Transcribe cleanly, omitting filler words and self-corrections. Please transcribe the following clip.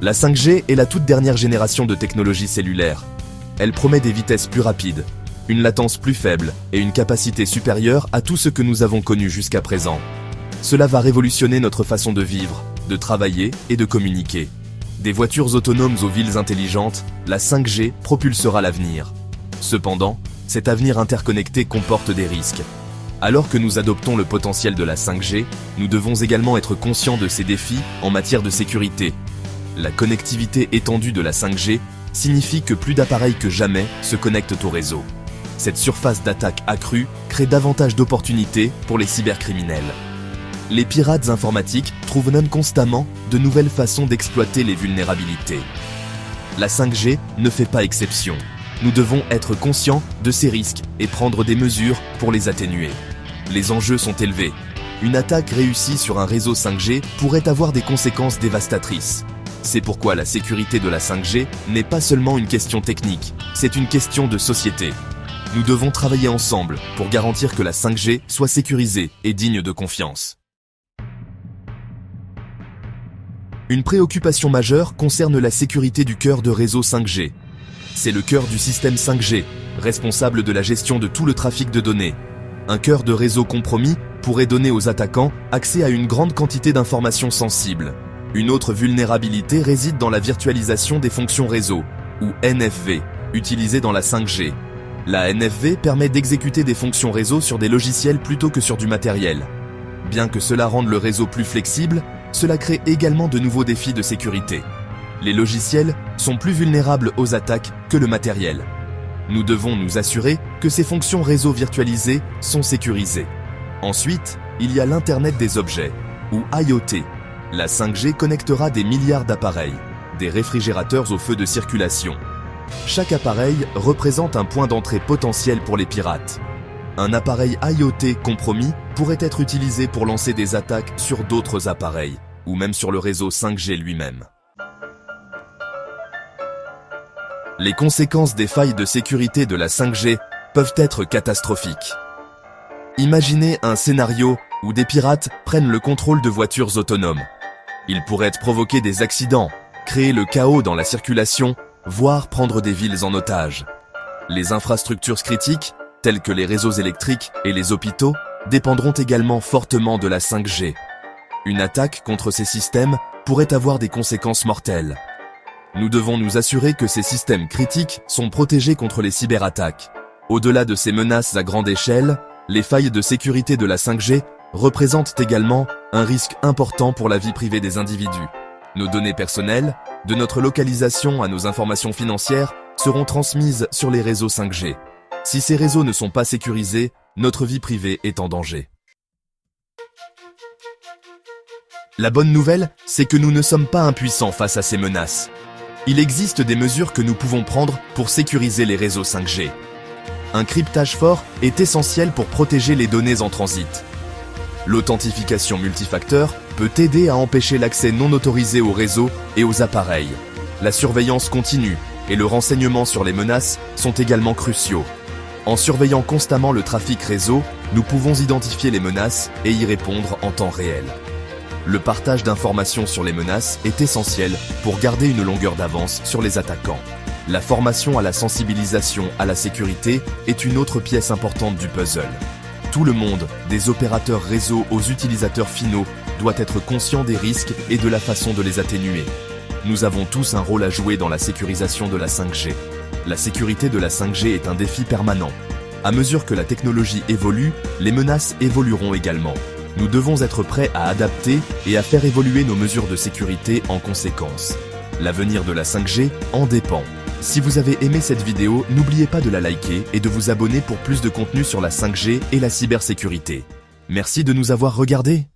La 5G est la toute dernière génération de technologie cellulaire. Elle promet des vitesses plus rapides, une latence plus faible et une capacité supérieure à tout ce que nous avons connu jusqu'à présent. Cela va révolutionner notre façon de vivre, de travailler et de communiquer. Des voitures autonomes aux villes intelligentes, la 5G propulsera l'avenir. Cependant, cet avenir interconnecté comporte des risques. Alors que nous adoptons le potentiel de la 5G, nous devons également être conscients de ces défis en matière de sécurité. La connectivité étendue de la 5G signifie que plus d'appareils que jamais se connectent au réseau. Cette surface d'attaque accrue crée davantage d'opportunités pour les cybercriminels. Les pirates informatiques trouvent même constamment de nouvelles façons d'exploiter les vulnérabilités. La 5G ne fait pas exception. Nous devons être conscients de ces risques et prendre des mesures pour les atténuer. Les enjeux sont élevés. Une attaque réussie sur un réseau 5G pourrait avoir des conséquences dévastatrices. C'est pourquoi la sécurité de la 5G n'est pas seulement une question technique, c'est une question de société. Nous devons travailler ensemble pour garantir que la 5G soit sécurisée et digne de confiance. Une préoccupation majeure concerne la sécurité du cœur de réseau 5G. C'est le cœur du système 5G, responsable de la gestion de tout le trafic de données. Un cœur de réseau compromis pourrait donner aux attaquants accès à une grande quantité d'informations sensibles. Une autre vulnérabilité réside dans la virtualisation des fonctions réseau, ou NFV, utilisées dans la 5G. La NFV permet d'exécuter des fonctions réseau sur des logiciels plutôt que sur du matériel. Bien que cela rende le réseau plus flexible, cela crée également de nouveaux défis de sécurité. Les logiciels sont plus vulnérables aux attaques que le matériel. Nous devons nous assurer que ces fonctions réseau virtualisées sont sécurisées. Ensuite, il y a l'Internet des objets, ou IoT. La 5G connectera des milliards d'appareils, des réfrigérateurs au feu de circulation. Chaque appareil représente un point d'entrée potentiel pour les pirates. Un appareil IoT compromis pourrait être utilisé pour lancer des attaques sur d'autres appareils, ou même sur le réseau 5G lui-même. Les conséquences des failles de sécurité de la 5G peuvent être catastrophiques. Imaginez un scénario où des pirates prennent le contrôle de voitures autonomes. Ils pourraient provoquer des accidents, créer le chaos dans la circulation, voire prendre des villes en otage. Les infrastructures critiques, telles que les réseaux électriques et les hôpitaux, dépendront également fortement de la 5G. Une attaque contre ces systèmes pourrait avoir des conséquences mortelles. Nous devons nous assurer que ces systèmes critiques sont protégés contre les cyberattaques. Au-delà de ces menaces à grande échelle, les failles de sécurité de la 5G représentent également un risque important pour la vie privée des individus. Nos données personnelles, de notre localisation à nos informations financières, seront transmises sur les réseaux 5G. Si ces réseaux ne sont pas sécurisés, notre vie privée est en danger. La bonne nouvelle, c'est que nous ne sommes pas impuissants face à ces menaces. Il existe des mesures que nous pouvons prendre pour sécuriser les réseaux 5G. Un cryptage fort est essentiel pour protéger les données en transit. L'authentification multifacteur peut aider à empêcher l'accès non autorisé aux réseaux et aux appareils. La surveillance continue et le renseignement sur les menaces sont également cruciaux. En surveillant constamment le trafic réseau, nous pouvons identifier les menaces et y répondre en temps réel. Le partage d'informations sur les menaces est essentiel pour garder une longueur d'avance sur les attaquants. La formation à la sensibilisation à la sécurité est une autre pièce importante du puzzle. Tout le monde, des opérateurs réseau aux utilisateurs finaux, doit être conscient des risques et de la façon de les atténuer. Nous avons tous un rôle à jouer dans la sécurisation de la 5G. La sécurité de la 5G est un défi permanent. À mesure que la technologie évolue, les menaces évolueront également. Nous devons être prêts à adapter et à faire évoluer nos mesures de sécurité en conséquence. L'avenir de la 5G en dépend. Si vous avez aimé cette vidéo, n'oubliez pas de la liker et de vous abonner pour plus de contenu sur la 5G et la cybersécurité. Merci de nous avoir regardés.